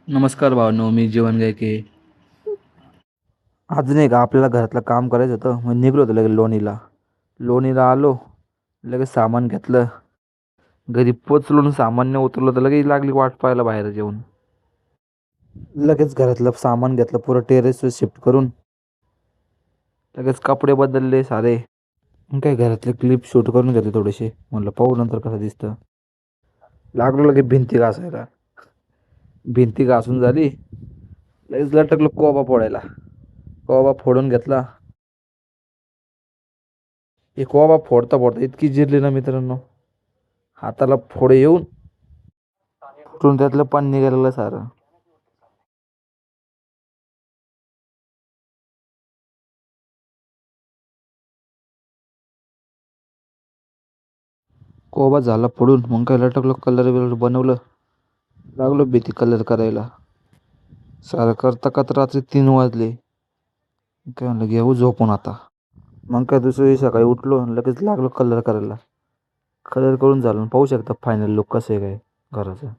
नमस्कार भावनो, मी जीवन गायके. आज नाही का आपल्याला घरातलं काम करायचं होतं, मग निघलो होतो लगेच लोणीला. लोणीला आलो, लगेच सामान घेतलं. घरी पोचलो आणि सामान नाही उतरलं तर लगेच लागली वाट पाहायला बाहेर जेवून. लगेच घरातलं सामान घेतलं पुरं टेरेसवर शिफ्ट करून. लगेच कपडे बदलले सारे. मग काय घरातले क्लिप शूट करून घेतले थोडेसे. म्हणलं पाहू नंतर कसं दिसतं. लागलो लगेच भिंती घासायला. भिंती घासून झाली, लगेच लटकलो कोबा फोडायला. कोबा फोडून घेतला. हे कोबा फोडता फोडता इतकी जिरली ना मित्रांनो, हाताला फोड येऊन फुटून त्यातलं पाणी निघालेलं सारं. कोबा झाला फोडून. मग काय लटकलो, कलर बिलर बनवलं. लागलो भीती कलर करायला. सारं करता करता रात्री 3 वाजले. काय म्हणलं घेऊ झोपून आता. मग काय दुसऱ्या दिवशी सकाळी उठलो आणि लगेच लागलो कलर करायला. कलर करून झालं. पाहू शकता फायनल लुक कसं आहे काय घराचं.